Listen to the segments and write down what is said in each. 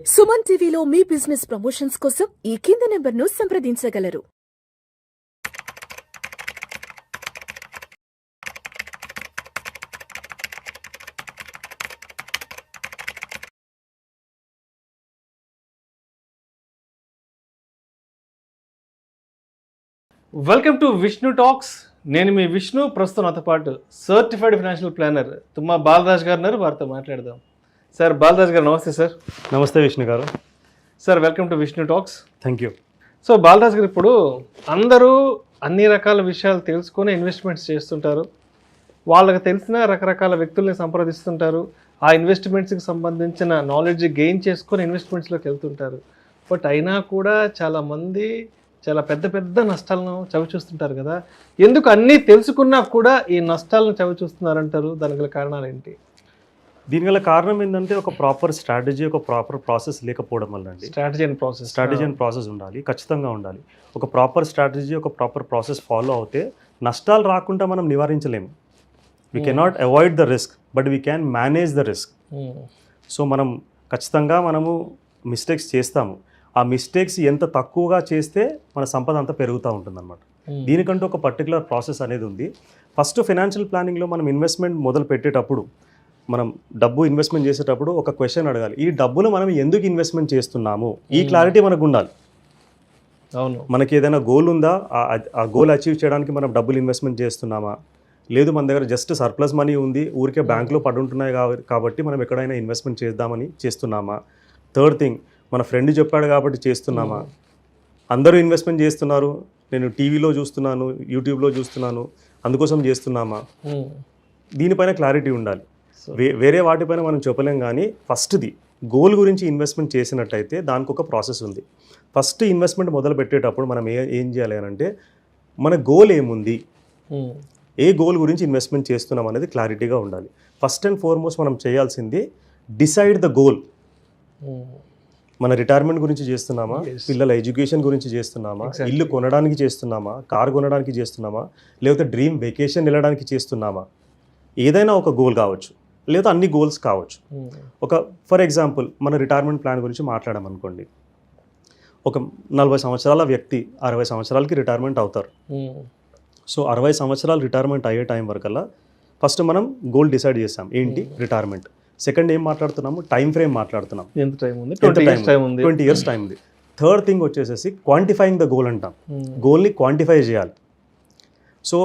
సుమన్ టీవీలో మీ business promotions కోసం ఈ కింది నెంబర్ను సంప్రదించగలరు. Welcome to Vishnu talks. నేను మీ విష్ణు. ప్రస్తుతం నాతో పాటు certified financial planner Tumma Balaraj గారు ఉన్నారు. వారితో మాట్లాడదాం. సార్ బాలరాజ్ గారు నమస్తే. సార్ నమస్తే విష్ణు గారు. Sir welcome to Vishnu talks. Thank you. So Balraj గారు, ఇప్పుడు అందరూ అన్ని రకాల విషయాలు తెలుసుకొని ఇన్వెస్ట్మెంట్స్ చేస్తుంటారు. వాళ్ళకి తెలిసిన రకరకాల వ్యక్తుల్ని సంప్రదిస్తుంటారు. ఆ ఇన్వెస్ట్మెంట్స్కి సంబంధించిన నాలెడ్జ్ గెయిన్ చేసుకొని ఇన్వెస్ట్మెంట్స్లోకి వెళ్తుంటారు. బట్ అయినా కూడా చాలామంది చాలా పెద్ద పెద్ద నష్టాలను చవిచూస్తుంటారు కదా. ఎందుకు అన్నీ తెలుసుకున్నా కూడా ఈ నష్టాలను చవిచూస్తున్నారంటారు? దానికి గల కారణాలు ఏంటి? దీని గల కారణం ఏంటంటే ఒక ప్రాపర్ స్ట్రాటజీ, ఒక ప్రాపర్ ప్రాసెస్ లేకపోవడం వల్ల అండి. స్ట్రాటజీ అండ్ ప్రాసెస్ ఉండాలి, ఖచ్చితంగా ఉండాలి. ఒక ప్రాపర్ స్ట్రాటజీ, ఒక ప్రాపర్ ప్రాసెస్ ఫాలో అవుతే నష్టాలు రాకుండా మనం నివారించలేము. We cannot avoid the risk, but we can manage the risk. So మనం ఖచ్చితంగా మనము మిస్టేక్స్ చేస్తాము. ఆ మిస్టేక్స్ ఎంత తక్కువగా చేస్తే మన సంపద అంతా పెరుగుతూ ఉంటుందన్నమాట. దీనికంటూ ఒక పర్టికులర్ ప్రాసెస్ అనేది ఉంది. ఫస్ట్ ఫైనాన్షియల్ ప్లానింగ్లో మనం ఇన్వెస్ట్మెంట్ మొదలు పెట్టేటప్పుడు, మనం డబ్బు ఇన్వెస్ట్మెంట్ చేసేటప్పుడు ఒక క్వశ్చన్ అడగాలి. ఈ డబ్బును మనం ఎందుకు ఇన్వెస్ట్మెంట్ చేస్తున్నాము? ఈ క్లారిటీ మనకు ఉండాలి. అవును, మనకి ఏదైనా గోల్ ఉందా? ఆ గోల్ అచీవ్ చేయడానికి మనం డబ్బులు ఇన్వెస్ట్మెంట్ చేస్తున్నామా? లేదు మన దగ్గర జస్ట్ సర్ప్లస్ మనీ ఉంది, ఊరికే బ్యాంకులో పడుంటున్నాయి కాబట్టి మనం ఎక్కడైనా ఇన్వెస్ట్మెంట్ చేద్దామని చేస్తున్నామా? థర్డ్ థింగ్, మన ఫ్రెండ్ చెప్పాడు కాబట్టి చేస్తున్నామా? అందరూ ఇన్వెస్ట్మెంట్ చేస్తున్నారు, నేను టీవీలో చూస్తున్నాను, యూట్యూబ్లో చూస్తున్నాను, అందుకోసం చేస్తున్నామా? దీనిపైన క్లారిటీ ఉండాలి. వేరే వాటిపైన మనం చెప్పలేం. కానీ ఫస్ట్ది గోల్ గురించి ఇన్వెస్ట్మెంట్ చేసినట్టయితే దానికి ఒక ప్రాసెస్ ఉంది. ఫస్ట్ ఇన్వెస్ట్మెంట్ మొదలు పెట్టేటప్పుడు మనం ఏం చేయాలి అంటే, మన గోల్ ఏముంది, ఏ గోల్ గురించి ఇన్వెస్ట్మెంట్ చేస్తున్నాం అనేది క్లారిటీగా ఉండాలి. ఫస్ట్ అండ్ ఫార్మోస్ట్ మనం చేయాల్సింది డిసైడ్ ద గోల్. మన రిటైర్మెంట్ గురించి చేస్తున్నామా? పిల్లల ఎడ్యుకేషన్ గురించి చేస్తున్నామా? ఇల్లు కొనడానికి చేస్తున్నామా? కారు కొనడానికి చేస్తున్నామా? లేకపోతే డ్రీమ్ వెకేషన్ వెళ్ళడానికి చేస్తున్నామా? ఏదైనా ఒక గోల్ కావచ్చు, లేదా అన్ని గోల్స్ కావచ్చు. ఒక ఫర్ ఎగ్జాంపుల్ మన రిటైర్మెంట్ ప్లాన్ గురించి మాట్లాడామనుకోండి. ఒక 40 సంవత్సరాల వ్యక్తి 60 సంవత్సరాలకి రిటైర్మెంట్ అవుతారు. సో 60 సంవత్సరాలు రిటైర్మెంట్ అయ్యే టైం వరకల్లా ఫస్ట్ మనం గోల్ డిసైడ్ చేస్తాం, ఏంటి రిటైర్మెంట్. సెకండ్ ఏం మాట్లాడుతున్నాము? టైం ఫ్రేమ్ మాట్లాడుతున్నాం. ఎంత టైం ఉంది? 20 years టైం ఉంది. థర్డ్ థింగ్ వచ్చేసేసి క్వాంటిఫైయింగ్ ద గోల్ అంటాం. గోల్ని క్వాంటిఫై చేయాలి. సో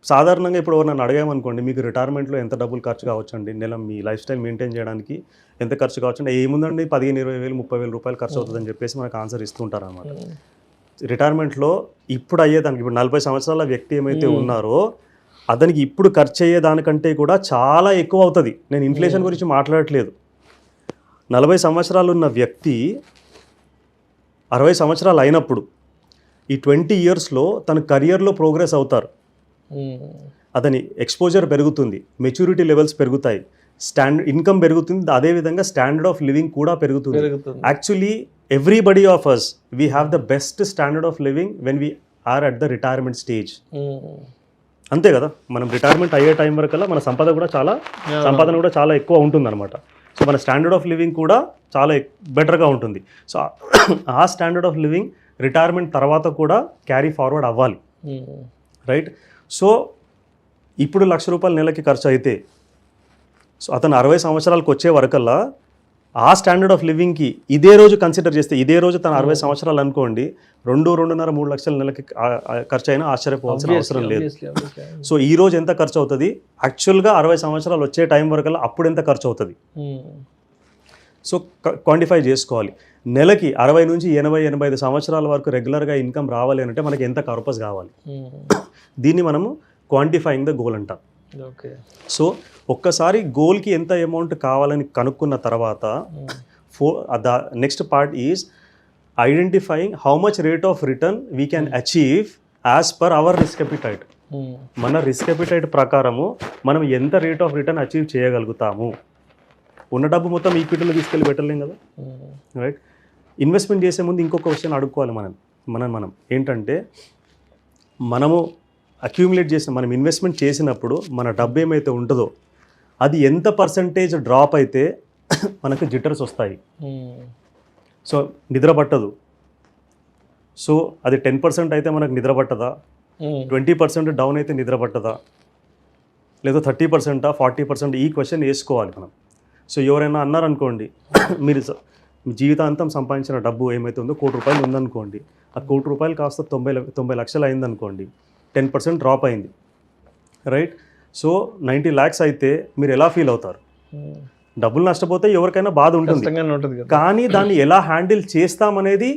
సాధారణంగా ఇప్పుడు నన్ను అడిగామనుకోండి, మీకు రిటైర్మెంట్లో ఎంత డబ్బులు ఖర్చు కావచ్చు అండి, నెల మీ లైఫ్ స్టైల్ మెయింటైన్ చేయడానికి ఎంత ఖర్చు కావచ్చు అంటే, ఏముందండి 15,000, 20,000, 30,000 రూపాయలు ఖర్చు అవుతుందని చెప్పేసి మనకు ఆన్సర్ ఇస్తుంటారు అనమాట. రిటైర్మెంట్లో ఇప్పుడు అయ్యేదానికి, ఇప్పుడు 40 సంవత్సరాల వ్యక్తి ఏమైతే ఉన్నారో అతనికి ఇప్పుడు ఖర్చు అయ్యేదానికంటే కూడా చాలా ఎక్కువ అవుతుంది. నేను ఇన్ఫ్లేషన్ గురించి మాట్లాడట్లేదు. 40 సంవత్సరాలు ఉన్న వ్యక్తి 60 సంవత్సరాలు అయినప్పుడు ఈ 20 yearsలో తన కెరియర్లో ప్రోగ్రెస్ అవుతారు. అతని ఎక్స్పోజర్ పెరుగుతుంది, మెచ్యూరిటీ లెవెల్స్ పెరుగుతాయి, ఇన్కమ్ పెరుగుతుంది, అదేవిధంగా స్టాండర్డ్ ఆఫ్ లివింగ్ కూడా పెరుగుతుంది. Actually everybody of us we have the best standard of living when we are at the retirement stage. అంతే కదా, మనం రిటైర్మెంట్ అయ్యే టైం వరకల్లా మన సంపదన కూడా చాలా ఎక్కువ ఉంటుంది అనమాట. సో మన స్టాండర్డ్ ఆఫ్ లివింగ్ కూడా చాలా బెటర్గా ఉంటుంది. సో ఆ స్టాండర్డ్ ఆఫ్ లివింగ్ రిటైర్మెంట్ తర్వాత కూడా క్యారీ ఫార్వర్డ్ అవ్వాలి, రైట్? సో ఇప్పుడు ₹1,00,000 నెలకి ఖర్చు అయితే, సో అతను 60 సంవత్సరాలకు వచ్చే వరకల్లా ఆ స్టాండర్డ్ ఆఫ్ లివింగ్కి ఇదే రోజు కన్సిడర్ చేస్తే, ఇదే రోజు తను 60 సంవత్సరాలు అనుకోండి, 2.5 3 లక్షల నెలకి ఖర్చు అయినా ఆశ్చర్యపోవాల్సిన అవసరం లేదు. సో ఈ రోజు ఎంత ఖర్చు అవుతుంది, యాక్చువల్గా 60 సంవత్సరాలు వచ్చే టైం వరకల్లా అప్పుడు ఎంత ఖర్చు అవుతుంది, సో క్వాంటిఫై చేసుకోవాలి. నెలకి 60 నుంచి 80, 85 సంవత్సరాల వరకు రెగ్యులర్గా ఇన్కమ్ రావాలి అంటే మనకి ఎంత పర్పస్ కావాలి, దీన్ని మనము క్వాంటిఫైయింగ్ ద గోల్ అంటాం. సో ఒక్కసారి గోల్కి ఎంత అమౌంట్ కావాలని కనుక్కున్న తర్వాత the next part is identifying how much rate of return we can achieve as per our risk appetite. మన రిస్క్ ఎపిటైట్ ప్రకారము మనం ఎంత రేట్ ఆఫ్ రిటర్న్ అచీవ్ చేయగలుగుతాము. ఉన్న డబ్బు మొత్తం ఈక్విటీలో తీసుకెళ్ళి పెట్టలేం కదా, రైట్? ఇన్వెస్ట్మెంట్ చేసే ముందు ఇంకొక క్వశ్చన్ అడుక్కోవాలి మనం ఏంటంటే, మనము అక్యూములేట్ చేసిన, మనం ఇన్వెస్ట్మెంట్ చేసినప్పుడు మన డబ్బు ఏమైతే ఉంటుందో అది ఎంత పర్సంటేజ్ డ్రాప్ అయితే మనకు జిట్టర్స్ వస్తాయి. సో నిద్ర పట్టదు. సో అది 10% అయితే మనకు నిద్ర పట్టదా, 20% డౌన్ అయితే నిద్ర పట్టదా, లేదా 30%, 40%? ఈ క్వశ్చన్ వేసుకోవాలి మనం. సో ఎవరైనా అన్నారనుకోండి, మీరు మీ జీవితాంతం సంపాదించిన డబ్బు ఏమైతే ఉందో ₹1,00,00,000 ఉందనుకోండి, ఆ ₹1,00,00,000 కాస్త 90 లక్షలు అయిందనుకోండి, 10% డ్రాప్ అయింది, రైట్? సో 90 lakhs అయితే మీరు ఎలా ఫీల్ అవుతారు? డబ్బులు నష్టపోతే ఎవరికైనా బాధ ఉంటుంది, కానీ దాన్ని ఎలా హ్యాండిల్ చేస్తామనేది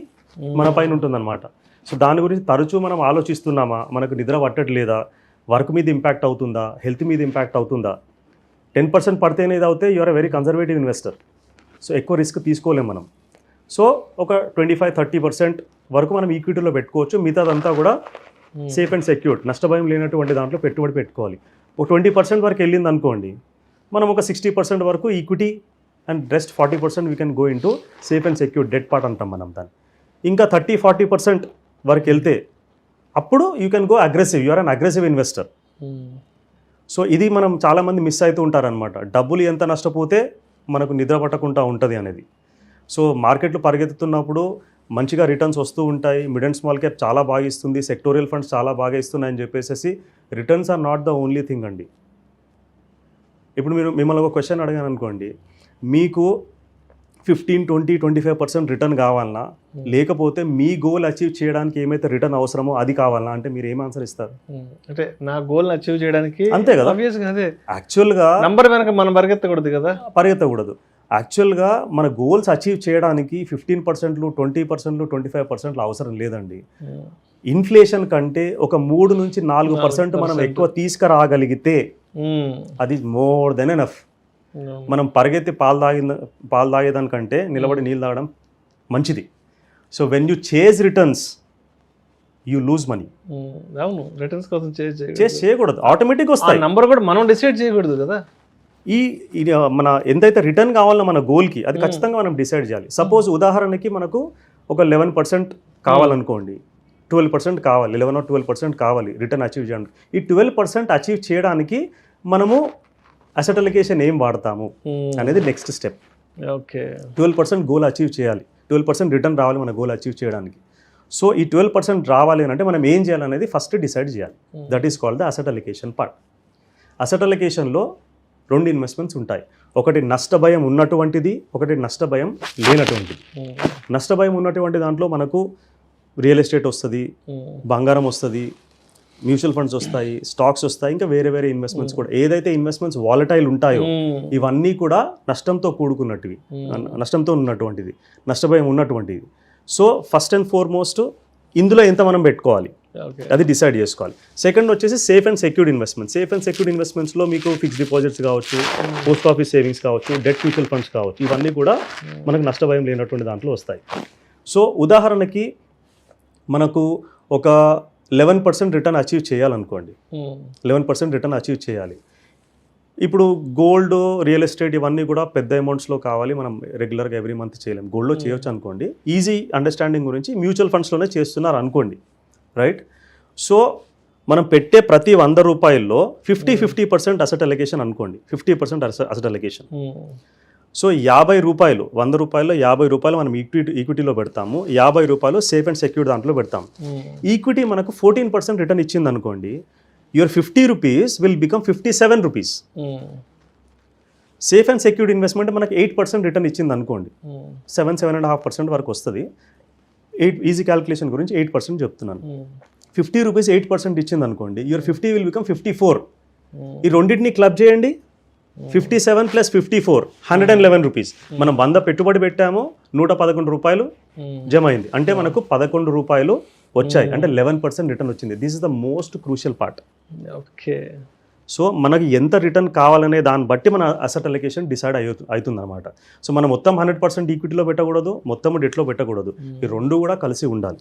మన పైన ఉంటుందన్నమాట. సో దాని గురించి తరచూ మనం ఆలోచిస్తున్నామా? మనకు నిద్ర పట్టట్లేదా? వర్క్ మీద ఇంపాక్ట్ అవుతుందా? హెల్త్ మీద ఇంపాక్ట్ అవుతుందా? 10% పడితేనే ఇది అవుతే you are a very conservative investor. So ఎక్కువ రిస్క్ తీసుకోలేం మనం. సో ఒక 25-30% వరకు మనం ఈక్విటీలో పెట్టుకోవచ్చు. మిగతాదంతా కూడా సేఫ్ అండ్ సెక్యూర్డ్, నష్టభయం లేనటువంటి దాంట్లో పెట్టుబడి పెట్టుకోవాలి. ఒక 20% వరకు వెళ్ళింది అనుకోండి, మనం ఒక 60% వరకు equity and rest 40% we can go into safe and secured debt part అంటాం మనం దాన్ని. ఇంకా 30-40% వరకు వెళ్తే అప్పుడు you can go aggressive, you are an aggressive investor. So ఇది మనం చాలామంది మిస్ అవుతూ ఉంటారనమాట. డబ్బులు ఎంత నష్టపోతే మనకు నిద్ర పట్టకుండా ఉంటుంది అనేది. సో మార్కెట్లు పరిగెత్తుతున్నప్పుడు మంచిగా రిటర్న్స్ వస్తూ ఉంటాయి, మిడ్ అండ్ స్మాల్ క్యాప్ చాలా బాగా ఇస్తుంది, సెక్టోరియల్ ఫండ్స్ చాలా బాగా ఇస్తున్నాయని చెప్పేసి returns are not the only thing అండి. ఇప్పుడు మిమ్మల్ని ఒక క్వశ్చన్ అడిగాను అనుకోండి, మీకు 15-20-25% రిటర్న్ కావాలన్నా, లేకపోతే మీ గోల్ అచీవ్ చేయడానికి ఏమైతే రిటర్న్ అవసరమో అది కావాలన్నా, అంటే మీరు ఏం ఆన్సర్ ఇస్తారు? అంటే నా గోల్ అచీవ్ చేయడానికి అంతే కదా. అదే యాక్చువల్గా నంబర్ వెనక మనం పరిగెత్తకూడదు కదా, పరిగెత్తకూడదు. యాక్చువల్గా మన గోల్స్ అచీవ్ చేయడానికి 15%, 20%, 25% అవసరం లేదండి. ఇన్ఫ్లేషన్ కంటే ఒక 3-4% మనం ఎక్కువ తీసుకురాగలిగితే అది మోర్ దెన్ ఎనఫ్. మనం పరిగెత్తి పాలు తాగేదానికంటే నిలబడి నీళ్ళు తాగడం మంచిది. So when you chase returns you lose money. అవును, రిటర్న్స్ కోసం చేజ్ చేయకూడదు, ఆటోమేటిక్గా వస్తాయి. నంబర్ కూడా మనం డిసైడ్ చేయకూడదు కదా. ఇది మన ఎంతైతే రిటర్న్ కావాలో మన గోల్కి, అది ఖచ్చితంగా మనం డిసైడ్ చేయాలి. సపోజ్ ఉదాహరణకి మనకు ఒక 11% కావాలనుకోండి, 12% కావాలి, 11 or 12% కావాలి రిటర్న్ అచీవ్ చేయడానికి. ఈ 12% అచీవ్ చేయడానికి మనము అసెట్ అలొకేషన్ ఏం వాడతాము అనేది next step. Okay, 12% goal achieve చేయాలి, 12% రిటర్న్ రావాలి మన గోల్ అచీవ్ చేయడానికి. సో ఈ 12% రావాలి అంటే మనం ఏం చేయాలనేది ఫస్ట్ డిసైడ్ చేయాలి. That is called the asset allocation part. Asset అలొకేషన్లో 2 ఇన్వెస్ట్మెంట్స్ ఉంటాయి. ఒకటి నష్టభయం ఉన్నటువంటిది, ఒకటి నష్టభయం లేనటువంటిది. నష్టభయం ఉన్నటువంటి దాంట్లో మనకు రియల్ ఎస్టేట్ వస్తుంది, బంగారం వస్తుంది, మ్యూచువల్ ఫండ్స్ వస్తాయి, స్టాక్స్ వస్తాయి, ఇంకా వేరే వేరే ఇన్వెస్ట్మెంట్స్ కూడా. ఏదైతే ఇన్వెస్ట్మెంట్స్ వాలటైల్ ఉంటాయో ఇవన్నీ కూడా నష్టంతో కూడుకున్నట్టువి, నష్టంతో ఉన్నటువంటిది, నష్టభయం ఉన్నటువంటిది. సో ఫస్ట్ అండ్ ఫార్మోస్ట్ ఇందులో ఎంత మనం పెట్టుకోవాలి అది డిసైడ్ చేసుకోవాలి. సెకండ్ వచ్చేసి safe and secured investment. Safe and secured ఇన్వెస్ట్మెంట్స్లో మీకు ఫిక్స్డ్ డిపాజిట్స్ కావచ్చు, పోస్ట్ ఆఫీస్ సేవింగ్స్ కావచ్చు, డెట్ మ్యూచువల్ ఫండ్స్ కావచ్చు, ఇవన్నీ కూడా మనకు నష్టభయం లేనటువంటి దాంట్లో వస్తాయి. సో ఉదాహరణకి మనకు ఒక 11% రిటర్న్ అచీవ్ చేయాలనుకోండి, 11% రిటర్న్ అచీవ్ చేయాలి. ఇప్పుడు గోల్డ్, రియల్ ఎస్టేట్ ఇవన్నీ కూడా పెద్ద అమౌంట్స్లో కావాలి, మనం రెగ్యులర్గా ఎవ్రీ మంత్ చేయలేం. గోల్డ్లో చేయొచ్చు అనుకోండి. ఈజీ అండర్స్టాండింగ్ గురించి మ్యూచువల్ ఫండ్స్లోనే చేస్తున్నారు అనుకోండి, రైట్? సో మనం పెట్టే ప్రతి 100 రూపాయల్లో 50% అసెట్ అలొకేషన్ అనుకోండి, 50% అసెట్ అలొకేషన్. సో 50 రూపాయలు, 100 రూపాయల్లో 50 రూపాయలు మనం ఈక్విటీలో పెడతాము, 50 రూపాయలు సేఫ్ అండ్ సెక్యూర్ దాంట్లో పెడతాము. ఈక్విటీ మనకు 14% రిటర్న్ ఇచ్చింది అనుకోండి, your 50 rupees will become 57 rupees. Safe and secured investment మనకు 8% రిటర్న్ ఇచ్చింది అనుకోండి, 7-7.5% వరకు వస్తుంది. ఈజీ క్యాలిక్యులేషన్ గురించి 8% చెప్తున్నాను. 50 రూపీస్ 8% ఇచ్చింది అనుకోండి, యువర్ 50 విల్ బికమ్ 54. ఈ రెండింటిని క్లబ్ చేయండి, 57 + 54 111 రూపీస్. మనం 100 పెట్టుబడి పెట్టాము, 111 రూపాయలు జమ అయింది, అంటే మనకు 11 రూపాయలు వచ్చాయి, అంటే 11% రిటర్న్ వచ్చింది. This is the most crucial part. Okay, so మనకి ఎంత రిటర్న్ కావాలనే దాన్ని బట్టి మన అసెట్ అలొకేషన్ డిసైడ్ అవుతుంది అనమాట. సో మనం మొత్తం 100% ఈక్విటీలో పెట్టకూడదు, మొత్తం డెట్లో పెట్టకూడదు, ఈ రెండు కూడా కలిసి ఉండాలి.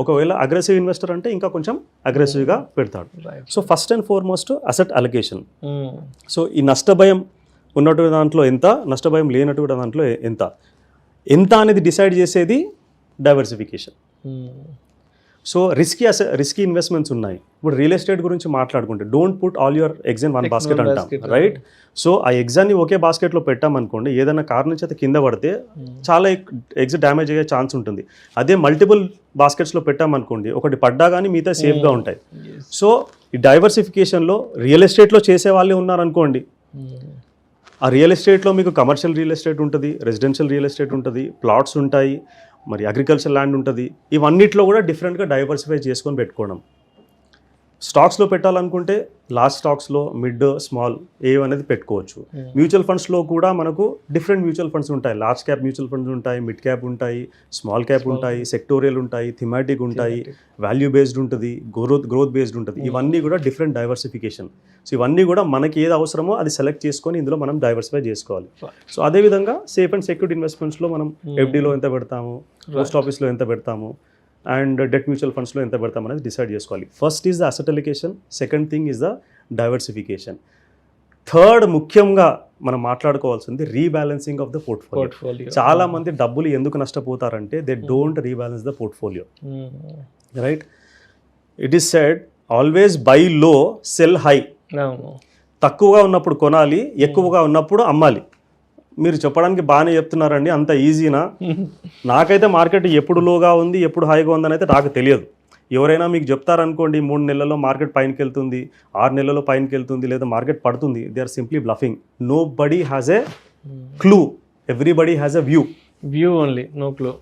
ఒకవేళ అగ్రెసివ్ ఇన్వెస్టర్ అంటే ఇంకా కొంచెం అగ్రెసివ్గా పెడతాడు. So first and foremost asset allocation. So ఈ నష్టభయం ఉన్నటువంటి దాంట్లో ఎంత, నష్టభయం లేనటువంటి దాంట్లో ఎంత అనేది డిసైడ్ చేసేది డైవర్సిఫికేషన్. సో రిస్కీ ఇన్వెస్ట్మెంట్స్ ఉన్నాయి. ఇప్పుడు రియల్ ఎస్టేట్ గురించి మాట్లాడుకుంటే don't put all your eggs in one basket అంటాం, రైట్? సో ఆ ఎగ్జాన్ని ఒకే బాస్కెట్లో పెట్టామనుకోండి, ఏదైనా కారణం నుంచి అయితే కింద పడితే చాలా ఎగ్స్ డ్యామేజ్ అయ్యే ఛాన్స్ ఉంటుంది. అదే మల్టిపుల్ బాస్కెట్స్లో పెట్టామనుకోండి, ఒకటి పడ్డా కానీ మిగతా సేఫ్గా ఉంటాయి. సో ఈ డైవర్సిఫికేషన్లో రియల్ ఎస్టేట్లో చేసే వాళ్ళే ఉన్నారనుకోండి, ఆ రియల్ ఎస్టేట్లో మీకు కమర్షియల్ రియల్ ఎస్టేట్ ఉంటుంది, రెసిడెన్షియల్ రియల్ ఎస్టేట్ ఉంటుంది, ప్లాట్స్ ఉంటాయి, మరి అగ్రికల్చర్ ల్యాండ్ ఉంటుంది. ఇవన్నిట్లో కూడా డిఫరెంట్గా డైవర్సిఫై చేసుకొని పెట్టుకోవడం. స్టాక్స్లో పెట్టాలనుకుంటే లార్జ్ స్టాక్స్లో మిడ్ స్మాల్ అనేది పెట్టుకోవచ్చు. మ్యూచువల్ ఫండ్స్లో కూడా మనకు డిఫరెంట్ మ్యూచువల్ ఫండ్స్ ఉంటాయి. లార్జ్ క్యాప్ మ్యూచువల్ ఫండ్స్ ఉంటాయి, మిడ్ క్యాప్ ఉంటాయి, స్మాల్ క్యాప్ ఉంటాయి, సెక్టోరియల్ ఉంటాయి, థిమాటిక్ ఉంటాయి, వాల్యూ బేస్డ్ ఉంటుంది, గ్రోత్ బేస్డ్ ఉంటుంది. ఇవన్నీ కూడా డిఫరెంట్ డైవర్సిఫికేషన్. సో ఇవన్నీ కూడా మనకి ఏది అవసరమో అది సెలెక్ట్ చేసుకొని ఇందులో మనం డైవర్సిఫై చేసుకోవాలి. సో అదేవిధంగా సేఫ్ అండ్ సెక్యూర్డ్ ఇన్వెస్ట్మెంట్స్లో మనం ఎఫ్డీలో ఎంత పెడతాము, పోస్ట్ ఆఫీస్లో ఎంత పెడతాము, అండ్ డెట్ మ్యూచువల్ ఫండ్స్లో ఎంత పెడతాం అనేది డిసైడ్ చేసుకోవాలి. First is the asset allocation, second thing is the diversification, third ముఖ్యంగా మనం మాట్లాడుకోవాల్సింది రీబ్యాలెన్సింగ్ ఆఫ్ ద పోర్ట్ఫోలియో. చాలా మంది డబ్బులు ఎందుకు నష్టపోతారంటే they don't rebalance the portfolio, right? It is said always buy low sell high. తక్కువగా ఉన్నప్పుడు కొనాలి, ఎక్కువగా ఉన్నప్పుడు అమ్మాలి. మీరు చెప్పడానికి బాగానే చెప్తున్నారండి, అంత ఈజీనా? నాకైతే మార్కెట్ ఎప్పుడు లోగా ఉంది ఎప్పుడు హైగా ఉందని అయితే నాకు తెలియదు. ఎవరైనా మీకు చెప్తారనుకోండి 3 నెలల్లో మార్కెట్ పైనకి వెళ్తుంది, 6 నెలల్లో పైనకి వెళ్తుంది, లేదా మార్కెట్ పడుతుంది, they are simply bluffing. Nobody has a clue, everybody has a view only, no clue.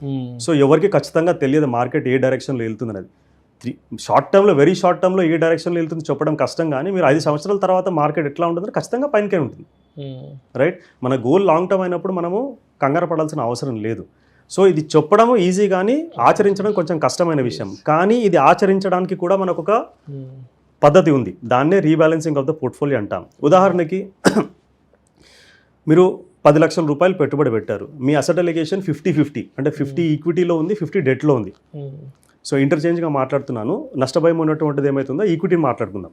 So ఎవరికి ఖచ్చితంగా తెలియదు మార్కెట్ ఏ డైరెక్షన్లో వెళ్తుంది అనేది. షార్ట్ టర్మ్లో, వెరీ షార్ట్ టర్మ్లో ఏ డైరెక్షన్లో వెళ్తుంది చెప్పడం కష్టం, కానీ మీరు 5 సంవత్సరాల తర్వాత మార్కెట్ ఎట్లా ఉంటుందో ఖచ్చితంగా పైనకే ఉంటుంది, రైట్? మన గోల్ లాంగ్ టర్మ్ అయినప్పుడు మనము కంగారు పడాల్సిన అవసరం లేదు. సో ఇది చెప్పడము ఈజీ, కానీ ఆచరించడం కొంచెం కష్టమైన విషయం. కానీ ఇది ఆచరించడానికి కూడా మనకు ఒక పద్ధతి ఉంది, దాన్నే రీబ్యాలెన్సింగ్ ఆఫ్ ద పోర్ట్ఫోలియో అంటాం. ఉదాహరణకి మీరు 10 లక్షల రూపాయలు పెట్టుబడి పెట్టారు, మీ అసెట్ అలికేషన్ 50-50, అంటే 50 ఈక్విటీలో ఉంది, 50 డెట్లో ఉంది. సో ఇంటర్చేంజ్గా మాట్లాడుతున్నాను, నష్టభయం ఉన్నటువంటిది ఏమవుతుందో ఈక్విటీ మాట్లాడుకుందాం.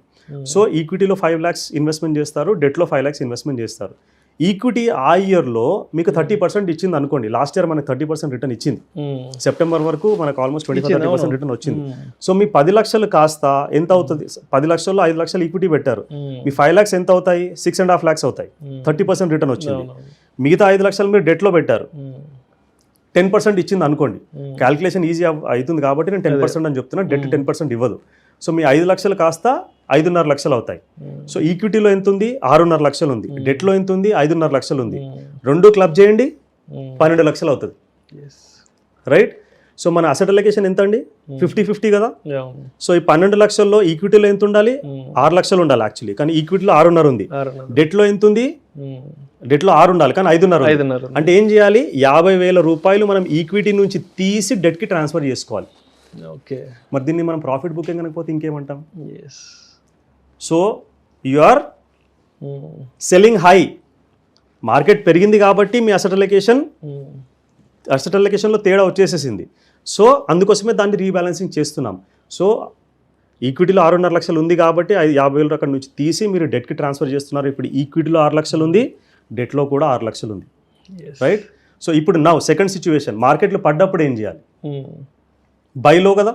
సో ఈక్విటీలో 5 lakhs ఇన్వెస్ట్మెంట్ చేస్తారు, డెట్లో 5 lakhs ఇన్వెస్ట్మెంట్ చేస్తారు. ఈక్విటీ ఆ ఇయర్లో మీకు 30% ఇచ్చింది అనుకోండి. లాస్ట్ ఇయర్ మనకు 30% రిటర్న్ ఇచ్చింది, సెప్టెంబర్ వరకు మనకు ఆల్మోస్ట్ 25-30% రిటర్న్ వచ్చింది. సో మీ 10 లక్షలు కాస్త ఎంత అవుతుంది? 10 లక్షల్లో 5 లక్షలు ఈక్విటీ పెట్టారు, మీ 5 lakhs ఎంత అవుతాయి? 6.5 lakhs అవుతాయి. 30% రిటర్న్ వచ్చింది. మిగతా 5 లక్షలు మీరు డెట్లో పెట్టారు, 10% ఇచ్చింది అనుకోండి. క్యాల్కులేషన్ ఈజీ అవుతుంది కాబట్టి నేను 10% అని చెప్తున్నా, డెట్ 10% ఇవ్వదు. సో మీ 5 లక్షలు కాస్త 5.5 లక్షలు అవుతాయి. సో ఈక్విటీలో ఎంత ఉంది? 6.5 లక్షలు ఉంది. డెట్లో ఎంత ఉంది? 5.5 లక్షలు ఉంది. రెండు క్లబ్ చేయండి, 12 లక్షలు అవుతుంది, రైట్? సో మన అసెట్ అలికేషన్ ఎంత అండి? 50-50 కదా. సో ఈ 12 లక్షల్లో ఈక్విటీలో ఎంత ఉండాలి? 6 లక్షలు ఉండాలి యాక్చువల్లీ, కానీ ఈక్విటీలో 6.5 ఉంది. డెట్లో ఎంత ఉంది? డెట్లో 6 ఉండాలి, కానీ 5.5. అంటే ఏం చేయాలి? 50,000 రూపాయలు మనం ఈక్విటీ నుంచి తీసి డెట్కి ట్రాన్స్ఫర్ చేసుకోవాలి. ఓకే, మరి దీన్ని మనం ప్రాఫిట్ బుకింగ్ అనకపోతే ఇంకేమంటాం? So you are selling high. Market పెరిగింది కాబట్టి మీ అసెట్ అలికేషన్లో తేడా వచ్చేసేసింది. సో అందుకోసమే దాన్ని రీబ్యాలెన్సింగ్ చేస్తున్నాం. సో ఈక్విటీలో 6.5 లక్షలు ఉంది కాబట్టి 50,000 అక్కడ నుంచి తీసి మీరు డెట్కి ట్రాన్స్ఫర్ చేస్తున్నారు. ఇప్పుడు ఈక్విటీలో 6 లక్షలు ఉంది, డెట్లో కూడా 6 లక్షలు ఉంది, రైట్? సో ఇప్పుడు సెకండ్ సిచ్యువేషన్, మార్కెట్లు పడ్డప్పుడు ఏం చేయాలి? బైలో కదా.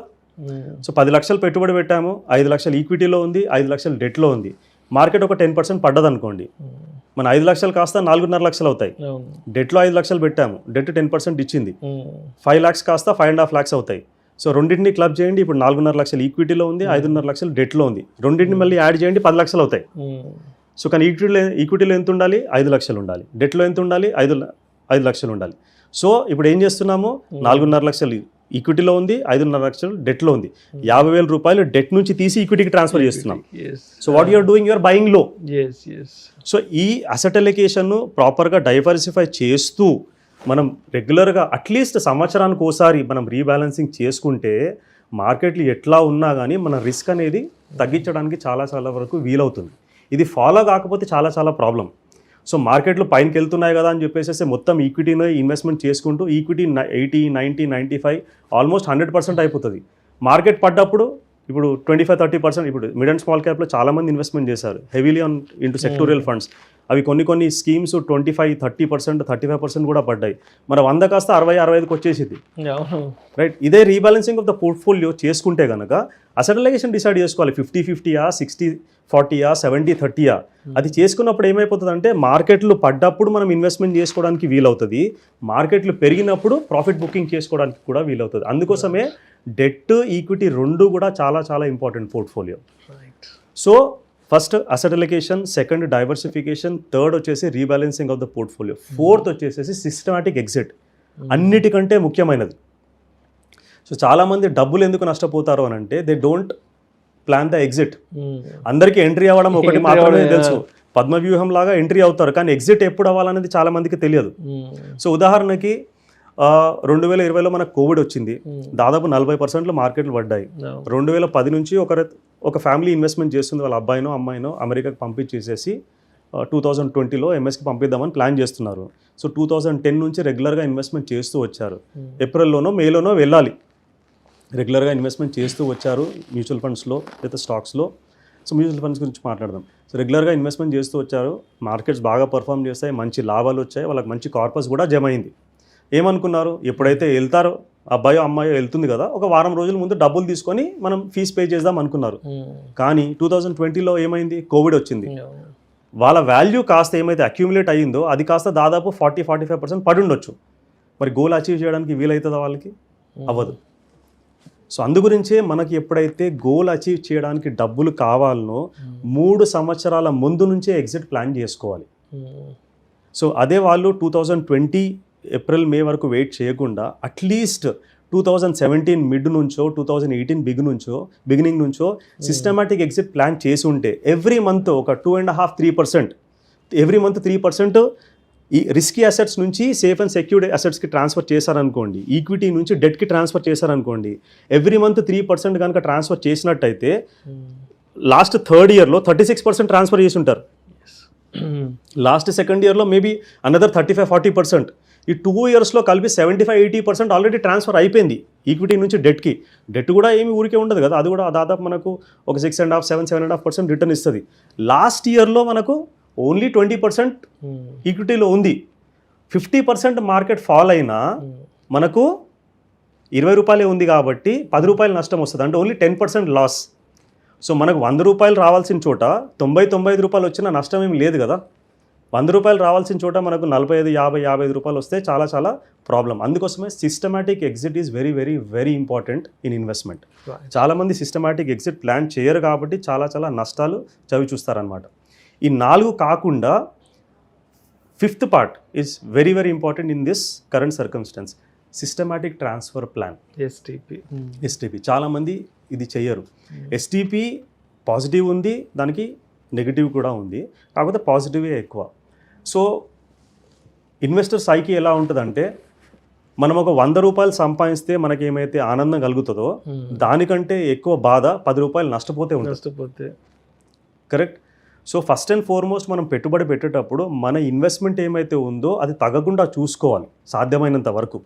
సో 10 లక్షలు పెట్టుబడి పెట్టాము, 5 లక్షలు ఈక్విటీలో ఉంది, 5 లక్షలు డెట్లో ఉంది. మార్కెట్ ఒక 10% పడ్డది అనుకోండి, మన 5 లక్షలు కాస్త 4.5 లక్షలు అవుతాయి. డెట్లో 5 లక్షలు పెట్టాము, డెట్ 10% ఇచ్చింది, 5 lakhs కాస్త 5.5 lakhs అవుతాయి. సో రెండింటిని క్లబ్ చేయండి, ఇప్పుడు 4.5 లక్షలు ఈక్విటీలో ఉంది, 5.5 లక్షలు డెట్లో ఉంది. రెండింటిని మళ్ళీ యాడ్ చేయండి, 10 లక్షలు అవుతాయి. సో కానీ ఈక్విటీలో ఎంత ఉండాలి? 5 లక్షలు ఉండాలి. డెట్లో ఎంత ఉండాలి? 5 లక్షలు ఉండాలి. సో ఇప్పుడు ఏం చేస్తున్నాము? 4.5 లక్షలు ఈక్విటీలో ఉంది, 5.5 లక్షలు డెట్లో ఉంది. 50,000 రూపాయలు డెట్ నుంచి తీసి ఈక్విటీకి ట్రాన్స్ఫర్ చేస్తున్నాం. So what you are doing? You are buying low. So ఈ అసెట్ అలికేషన్ను ప్రాపర్గా డైవర్సిఫై చేస్తూ మనం రెగ్యులర్గా అట్లీస్ట్ సంవత్సరానికి ఒకసారి మనం రీబ్యాలెన్సింగ్ చేసుకుంటే మార్కెట్లు ఎట్లా ఉన్నా కానీ మన రిస్క్ అనేది తగ్గించడానికి చాలా వరకు వీలవుతుంది. ఇది ఫాలో కాకపోతే చాలా ప్రాబ్లం. సో మార్కెట్లు పైనకి వెళ్తున్నాయి కదా అని చెప్పేసి మొత్తం ఈక్విటీలో ఇన్వెస్ట్మెంట్ చేసుకుంటూ ఈక్విటీ 80, 90, 95 ఆల్మోస్ట్ 100% అయిపోతుంది. మార్కెట్ పడ్డప్పుడు ఇప్పుడు 25-30% ఇప్పుడు మిడ్ అండ్ స్మాల్ క్యాప్లో చాలామంది ఇన్వెస్ట్మెంట్ చేశారు heavily on into sectorial funds. అవి కొన్ని స్కీమ్స్ 25-30%, 35% కూడా పడ్డాయి. మన 100 కాస్త 60-65కి వచ్చేసింది, రైట్? ఇదే రీబ్యాలెన్సింగ్ ఆఫ్ ద పోర్ట్ఫోలియో చేసుకుంటే కనుక అసెట్ అలొకేషన్ డిసైడ్ చేసుకోవాలి. 50-50యా, 60-40యా, 70-30యా. అది చేసుకున్నప్పుడు ఏమైపోతుందంటే మార్కెట్లు పడ్డప్పుడు మనం ఇన్వెస్ట్మెంట్ చేసుకోవడానికి వీలవుతుంది, మార్కెట్లు పెరిగినప్పుడు ప్రాఫిట్ బుకింగ్ చేసుకోవడానికి కూడా వీలవుతుంది. అందుకోసమే డెట్ ఈక్విటీ రెండు కూడా చాలా చాలా important portfolio. So first asset allocation, second diversification, third వచ్చేసి rebalancing of the portfolio, fourth వచ్చేసి సిస్టమాటిక్ ఎగ్జిట్. అన్నిటికంటే ముఖ్యమైనది. సో చాలామంది డబ్బులు ఎందుకు నష్టపోతారు అని అంటే they don't plan the exit. అందరికీ ఎంట్రీ అవ్వడం ఒకటి మాత్రమే తెలుసు, పద్మవ్యూహం లాగా ఎంట్రీ అవుతారు, కానీ ఎగ్జిట్ ఎప్పుడు అవ్వాలనేది చాలా మందికి తెలియదు. సో ఉదాహరణకి 2020లో మనకు కోవిడ్ వచ్చింది, దాదాపు 40% మార్కెట్లు పడ్డాయి. 2010 నుంచి ఒక ఫ్యామిలీ ఇన్వెస్ట్మెంట్ చేస్తుంది, వాళ్ళ అబ్బాయినో అమ్మాయినో అమెరికాకి పంపించేసేసి 2020లో ఎంఎస్కి పంపిద్దామని ప్లాన్ చేస్తున్నారు. సో 2010 నుంచి రెగ్యులర్గా ఇన్వెస్ట్మెంట్ చేస్తూ వచ్చారు. ఏప్రిల్లోనో మేలోనో వెళ్ళాలి, రెగ్యులర్గా ఇన్వెస్ట్మెంట్ చేస్తూ వచ్చారు మ్యూచువల్ ఫండ్స్లో లేదా స్టాక్స్లో. సో మ్యూచువల్ ఫండ్స్ గురించి మాట్లాడదాం. సో రెగ్యులర్గా ఇన్వెస్ట్మెంట్ చేస్తూ వచ్చారు, మార్కెట్స్ బాగా పర్ఫామ్ చేస్తాయి, మంచి లాభాలు వచ్చాయి, వాళ్ళకి మంచి కార్పస్ కూడా జమ అయింది. ఏమనుకున్నారు, ఎప్పుడైతే వెళ్తారో అబ్బాయో అమ్మాయో వెళ్తుంది కదా, ఒక వారం రోజుల ముందు డబ్బులు తీసుకొని మనం ఫీజు పే చేద్దాం అనుకున్నారు. కానీ 2020లో ఏమైంది, కోవిడ్ వచ్చింది. వాళ్ళ వాల్యూ కాస్త ఏమైతే అక్యూములేట్ అయ్యిందో అది కాస్త దాదాపు 40-45% పడి ఉండొచ్చు. మరి గోల్ అచీవ్ చేయడానికి వీలవుతుందా వాళ్ళకి? అవ్వదు. సో అందుగురించే మనకి ఎప్పుడైతే గోల్ అచీవ్ చేయడానికి డబ్బులు కావాలనో 3 సంవత్సరాల ముందు నుంచే ఎగ్జిట్ ప్లాన్ చేసుకోవాలి. సో అదే వాళ్ళు 2020 ఏప్రిల్ మే వరకు వెయిట్ చేయకుండా అట్లీస్ట్ 2017 మిడ్ నుంచో 2018 బిగినింగ్ నుంచో సిస్టమాటిక్ ఎగ్జిట్ ప్లాన్ చేసి ఉంటే ఎవ్రీ మంత్ ఒక 2.5-3%, ఎవ్రీ మంత్ 3% ఈ రిస్కీ అసెట్స్ నుంచి సేఫ్ అండ్ సెక్యూర్డ్ అసెట్స్కి ట్రాన్స్ఫర్ చేశారనుకోండి, ఈక్విటీ నుంచి డెట్కి ట్రాన్స్ఫర్ చేశారనుకోండి, ఎవ్రీ మంత్ 3% కనుక ట్రాన్స్ఫర్ చేసినట్టయితే లాస్ట్ థర్డ్ ఇయర్లో 36% ట్రాన్స్ఫర్ చేసి ఉంటారు. లాస్ట్ సెకండ్ ఇయర్లో మేబీ అనదర్ 35-40%. ఈ 2 ఇయర్స్లో కలిపి 75-80% ఆల్రెడీ ట్రాన్స్ఫర్ అయిపోయింది ఈక్విటీ నుంచి డెట్కి. డెట్ కూడా ఏమి ఊరికే ఉండదు కదా, అది కూడా దాదాపు మనకు ఒక 6.5-7.5% రిటర్న్ ఇస్తుంది. లాస్ట్ ఇయర్లో మనకు ఓన్లీ 20% ఈక్విటీలో ఉంది. 50% మార్కెట్ ఫాల్ అయినా మనకు 20 రూపాయలే ఉంది కాబట్టి 10 రూపాయలు నష్టం వస్తుంది, అంటే ఓన్లీ 10% లాస్. సో మనకు 100 రూపాయలు రావాల్సిన చోట 90-95 రూపాయలు వచ్చిన నష్టం ఏమి లేదు కదా. 100 రూపాయలు రావాల్సిన చోట మనకు 45-50-55 రూపాయలు వస్తే చాలా చాలా ప్రాబ్లం. అందుకోసమే systematic exit is very very very important in investment. చాలామంది సిస్టమాటిక్ ఎగ్జిట్ ప్లాన్ చేయరు కాబట్టి చాలా చాలా నష్టాలు చవి చూస్తారనమాట. ఈ 4 కాకుండా 5th part is very very important in this current circumstance, systematic transfer plan, STP. చాలామంది ఇది చెయ్యరు. ఎస్టీపీ పాజిటివ్ ఉంది, దానికి నెగిటివ్ కూడా ఉంది, కాకపోతే పాజిటివే ఎక్కువ. సో ఇన్వెస్టర్ సైకి ఎలా ఉంటుందంటే, మనం ఒక 100 రూపాయలు సంపాదిస్తే మనకి ఏమైతే ఆనందం కలుగుతుందో దానికంటే ఎక్కువ బాధ 10 రూపాయలు నష్టపోతే ఉంటుంది. Correct. So first and foremost మనం పెట్టుబడి పెట్టేటప్పుడు మన ఇన్వెస్ట్మెంట్ ఏమైతే ఉందో అది తగ్గకుండా చూసుకోవాలి సాధ్యమైనంత వరకు.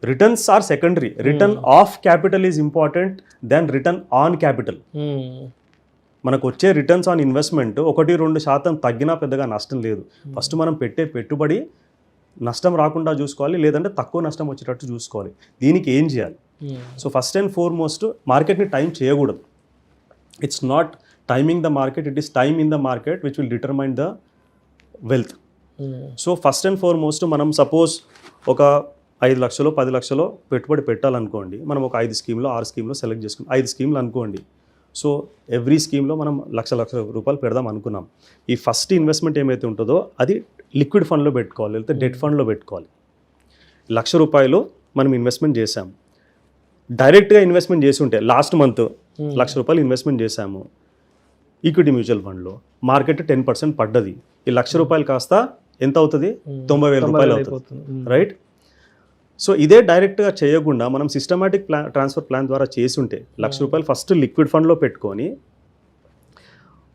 Returns are secondary, return of capital is important then return on capital. మనకు వచ్చే రిటర్న్స్ ఆన్ ఇన్వెస్ట్మెంట్ 1-2% తగ్గినా పెద్దగా నష్టం లేదు. ఫస్ట్ మనం పెట్టే పెట్టుబడి నష్టం రాకుండా చూసుకోవాలి, లేదంటే తక్కువ నష్టం వచ్చేటట్టు చూసుకోవాలి. దీనికి ఏం చేయాలి? సో ఫస్ట్ అండ్ ఫార్మోస్ట్ మార్కెట్ని టైం చేయకూడదు. It's not timing the market, it is time in the market which will determine the wealth. So first and foremost మనం సపోజ్ ఒక 5 లక్షలు 10 లక్షలు పెట్టుబడి పెట్టాలనుకోండి, మనం ఒక 5 స్కీమ్లో 6 స్కీమ్లో సెలెక్ట్ చేసుకుని 5 స్కీమ్లు అనుకోండి. సో ఎవ్రీ స్కీమ్లో మనం లక్ష రూపాయలు పెడదాం అనుకున్నాం. ఈ ఫస్ట్ ఇన్వెస్ట్మెంట్ ఏమైతే ఉంటుందో అది లిక్విడ్ ఫండ్లో పెట్టుకోవాలి, లేకపోతే డెట్ ఫండ్లో పెట్టుకోవాలి. 1,00,000 రూపాయలు మనం ఇన్వెస్ట్మెంట్ చేసాము, డైరెక్ట్గా ఇన్వెస్ట్మెంట్ చేసి ఉంటే లాస్ట్ మంత్ 1,00,000 రూపాయలు ఇన్వెస్ట్మెంట్ చేసాము ఈక్విటీ మ్యూచువల్ ఫండ్లో, మార్కెట్ 10% పడ్డది. ఈ 1,00,000 రూపాయలు కాస్త ఎంత అవుతుంది? 90,000 రూపాయలు అవుతుంది, రైట్? సో ఇదే డైరెక్ట్గా చేయకుండా మనం సిస్టమాటిక్ ట్రాన్స్ఫర్ ప్లాన్ ద్వారా చేసి ఉంటే 1,00,000 రూపాయలు ఫస్ట్ లిక్విడ్ ఫండ్లో పెట్టుకొని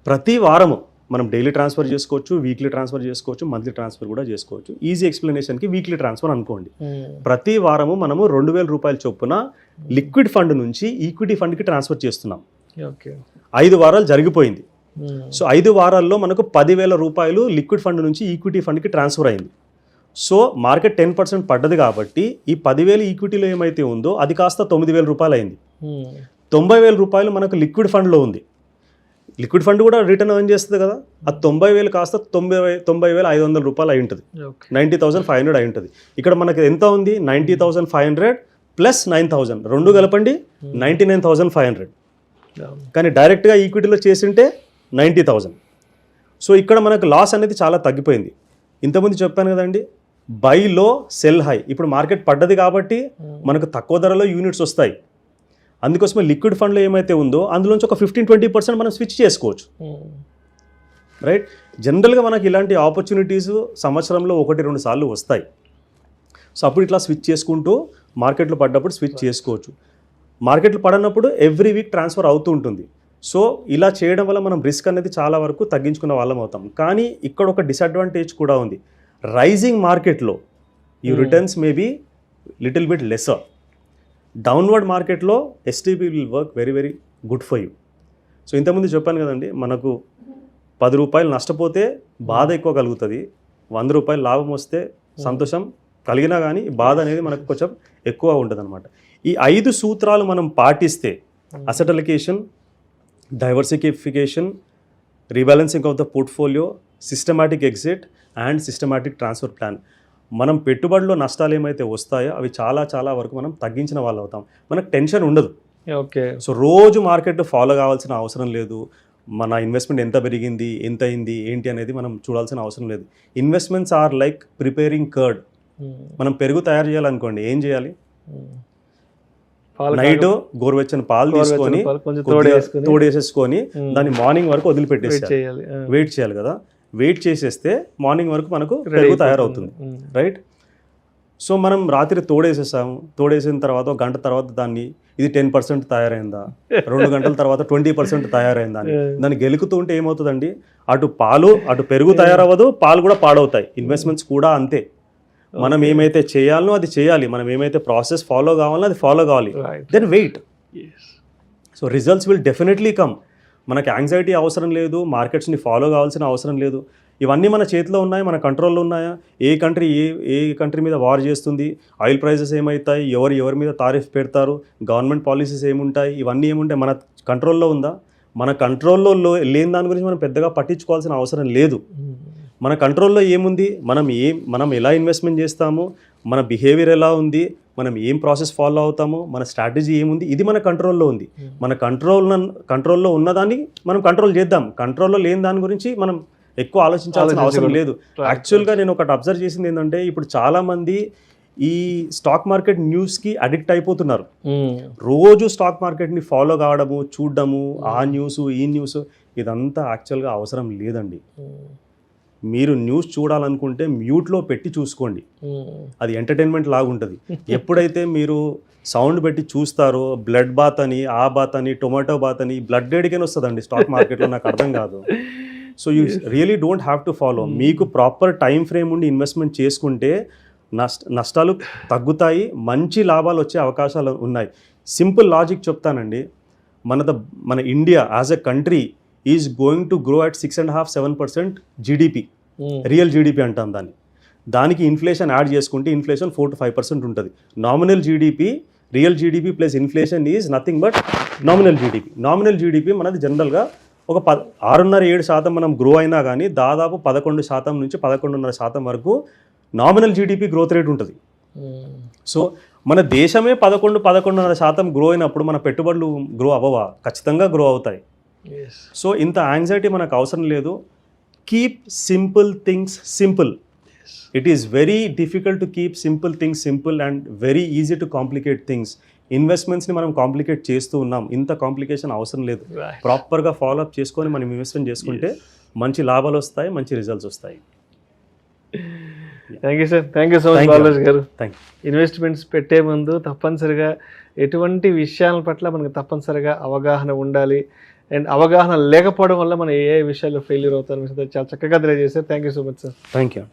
ప్రతి వారము మనం డైలీ ట్రాన్స్ఫర్ చేసుకోవచ్చు, వీక్లీ ట్రాన్స్ఫర్ చేసుకోవచ్చు, మంత్లీ ట్రాన్స్ఫర్ కూడా చేసుకోవచ్చు. ఈజీ ఎక్స్ప్లెనేషన్కి వీక్లీ ట్రాన్స్ఫర్ అనుకోండి. ప్రతి వారము మనము 2,000 రూపాయల చొప్పున లిక్విడ్ ఫండ్ నుంచి ఈక్విటీ ఫండ్కి ట్రాన్స్ఫర్ చేస్తున్నాం. ఓకే 5 వారాలు జరిగిపోయింది. సో 5 వారాల్లో మనకు 10,000 రూపాయలు లిక్విడ్ ఫండ్ నుంచి ఈక్విటీ ఫండ్కి ట్రాన్స్ఫర్ అయింది. సో మార్కెట్ 10% పడ్డది కాబట్టి ఈ 10,000 ఈక్విటీలో ఏమైతే ఉందో అది కాస్త 9,000 రూపాయలు అయింది. 90,000 రూపాయలు మనకు లిక్విడ్ ఫండ్లో ఉంది. లిక్విడ్ ఫండ్ కూడా రిటర్న్ ఎర్న్ చేస్తుంది కదా, ఆ 90,000 కాస్త 90,500 రూపాయలు అయి ఉంటుంది, 90,500 అయి ఉంటుంది. ఇక్కడ మనకి ఎంత ఉంది, 90,500 ప్లస్ 9,000 రెండు కలపండి 99,500. కానీ డైరెక్ట్గా ఈక్విటీలో చేసింటే 90,000. సో ఇక్కడ మనకు లాస్ అనేది చాలా తగ్గిపోయింది. ఇంతకుముందు చెప్పాను కదండి, బై లో సెల్ హై. ఇప్పుడు మార్కెట్ పడ్డది కాబట్టి మనకు తక్కువ ధరలో యూనిట్స్ వస్తాయి. అందుకోసమే లిక్విడ్ ఫండ్లో ఏమైతే ఉందో అందులోంచి ఒక 15-20% మనం స్విచ్ చేసుకోవచ్చు, రైట్. జనరల్గా మనకి ఇలాంటి ఆపర్చునిటీస్ సంవత్సరంలో 1-2 సార్లు వస్తాయి. సో అప్పుడు ఇట్లా స్విచ్ చేసుకుంటూ మార్కెట్లో పడ్డప్పుడు స్విచ్ చేసుకోవచ్చు. మార్కెట్లు పడనప్పుడు ఎవ్రీ వీక్ ట్రాన్స్ఫర్ అవుతూ ఉంటుంది. సో ఇలా చేయడం వల్ల మనం రిస్క్ అనేది చాలా వరకు తగ్గించుకున్న వాళ్ళం అవుతాం. కానీ ఇక్కడ ఒక డిసడ్వాంటేజ్ కూడా ఉంది. రైజింగ్ మార్కెట్లో ఈ returns may be little bit lesser. Downward మార్కెట్లో STP will work very very good for you. So ఇంతకుముందు చెప్పాను కదండి, మనకు 10 రూపాయలు నష్టపోతే బాధ ఎక్కువ కలుగుతుంది, 100 రూపాయలు లాభం వస్తే సంతోషం కలిగినా కానీ బాధ అనేది మనకు కొంచెం ఎక్కువ ఉంటుంది అనమాట. ఈ 5 సూత్రాలు మనం పాటిస్తే asset allocation, diversification, rebalancing of the portfolio, systematic exit and systematic transfer plan, మనం పెట్టుబడిలో నష్టాలు ఏమైతే వస్తాయో అవి చాలా చాలా వరకు మనం తగ్గించిన వాళ్ళు అవుతాం. మనకు టెన్షన్ ఉండదు. ఓకే. సో రోజు మార్కెట్ ఫాలో కావాల్సిన అవసరం లేదు. మన ఇన్వెస్ట్మెంట్ ఎంత పెరిగింది, ఎంత అయింది, ఏంటి అనేది మనం చూడాల్సిన అవసరం లేదు. Investments are like preparing curd. మనం పెరుగు తయారు చేయాలనుకోండి, ఏం చేయాలి, నైట్ గోరువెచ్చని పాలు తీసుకొని తోడేసేసుకొని దాన్ని మార్నింగ్ వరకు వదిలిపెట్టేసేయాలి, వెయిట్ చేయాలి కదా. వెయిట్ చేసేస్తే మార్నింగ్ వరకు మనకు పెరుగు తయారవుతుంది, రైట్. సో మనం రాత్రి తోడేసేసాము, తోడేసిన తర్వాత 1 గంట తర్వాత దాన్ని ఇది 10% తయారైందా, 2 గంటల తర్వాత 20% తయారైందా అని దాన్ని గెలుకుతూ ఉంటే ఏమవుతుందండి, అటు పెరుగు తయారవ్వదు, పాలు కూడా పాడవుతాయి. ఇన్వెస్ట్మెంట్స్ కూడా అంతే. మనం ఏమైతే చేయాలనో అది చేయాలి, మనం ఏమైతే ప్రాసెస్ ఫాలో కావాలో అది ఫాలో కావాలి, then wait. So results will definitely come. మనకి యాంగ్జైటీ అవసరం లేదు, మార్కెట్స్ని ఫాలో కావాల్సిన అవసరం లేదు. ఇవన్నీ మన చేతిలో ఉన్నాయి, మన కంట్రోల్లో ఉన్నాయా. ఏ కంట్రీ మీద వార్ చేస్తుంది, ఆయిల్ ప్రైసెస్ ఏమవుతాయి, ఎవరి మీద తారీఫ్ పెడతారు, గవర్నమెంట్ పాలసీస్ ఏముంటాయి, ఇవన్నీ ఏముంటాయి, మన కంట్రోల్లో ఉందా. మన కంట్రోల్లో లేని దాని గురించి మనం పెద్దగా పట్టించుకోవాల్సిన అవసరం లేదు. మన కంట్రోల్లో ఏముంది, మనం ఎలా ఇన్వెస్ట్మెంట్ చేస్తాము, మన బిహేవియర్ ఎలా ఉంది, మనం ఏం ప్రాసెస్ ఫాలో అవుతామో, మన స్ట్రాటజీ ఏముంది, ఇది మన కంట్రోల్లో ఉంది. మన కంట్రోల్లో ఉన్నదాన్ని మనం కంట్రోల్ చేద్దాం. కంట్రోల్లో లేని దాని గురించి మనం ఎక్కువ ఆలోచించాల్సిన అవసరం లేదు. యాక్చువల్గా నేను ఒకటి అబ్జర్వ్ చేసింది ఏంటంటే, ఇప్పుడు చాలామంది ఈ స్టాక్ మార్కెట్ న్యూస్కి అడిక్ట్ అయిపోతున్నారు. రోజు స్టాక్ మార్కెట్ని ఫాలో కావడము, చూడడము, ఆ న్యూస్ ఈ న్యూస్, ఇదంతా యాక్చువల్గా అవసరం లేదండి. మీరు న్యూస్ చూడాలనుకుంటే మ్యూట్లో పెట్టి చూసుకోండి, అది ఎంటర్టైన్మెంట్ లాగా ఉంటుంది. ఎప్పుడైతే మీరు సౌండ్ పెట్టి చూస్తారో, బ్లడ్ బాత్ అని, ఆ బాత్ అని, టొమాటో బాత్ అని, బ్లడ్ డేడికని వస్తుందండి స్టాక్ మార్కెట్లో, నాకు అర్థం కాదు. So you really don't have to follow. మీకు ప్రాపర్ టైం ఫ్రేమ్ ఉండి ఇన్వెస్ట్మెంట్ చేసుకుంటే నష్టాలు తగ్గుతాయి, మంచి లాభాలు వచ్చే అవకాశాలు ఉన్నాయి. సింపుల్ లాజిక్ చెప్తానండి, మన India as a country is going to grow at 6.5-7% GDP, real GDP అంటాం దాన్ని. దానికి ఇన్ఫ్లేషన్ యాడ్ చేసుకుంటే ఇన్ఫ్లేషన్ 4-5% ఉంటుంది. Nominal GDP, real GDP plus inflation is nothing but nominal GDP. Nominal GDP మనది జనరల్గా ఒక 6.5-7% మనం గ్రో అయినా కానీ దాదాపు 11% నుంచి 11.5% వరకు నామినల్ జీడిపి గ్రోత్ రేట్ ఉంటుంది. సో మన దేశమే 11-11.5% గ్రో అయినప్పుడు మన పెట్టుబడులు గ్రో అవ్వవా? ఖచ్చితంగా గ్రో అవుతాయి. సో ఇంత యాంగ్జైటీ మనకు అవసరం లేదు. Keep simple things simple. It is very difficult to keep simple things simple and very easy to complicate things. ఇన్వెస్ట్మెంట్స్ని మనం కాంప్లికేట్ చేస్తూ ఉన్నాం, ఇంత కాంప్లికేషన్ అవసరం లేదు. ప్రాపర్గా ఫాలో అప్ చేసుకొని మనం ఇన్వెస్ట్మెంట్ చేసుకుంటే మంచి లాభాలు వస్తాయి, మంచి రిజల్ట్స్ వస్తాయి. Thank you sir, thank you so much Balaraju గారు. Thank you. ఇన్వెస్ట్మెంట్స్ పెట్టే ముందు తప్పనిసరిగా ఎటువంటి విషయాల పట్ల మనకు తప్పనిసరిగా అవగాహన ఉండాలి. అండ్ అవగాహన లేకపోవడం వల్ల మనం ఏ విషయాల్లో ఫెయిల్యూర్ అవుతారో చాలా చక్కగా తెలియజేశారు. Thank you so much sir. Thank you.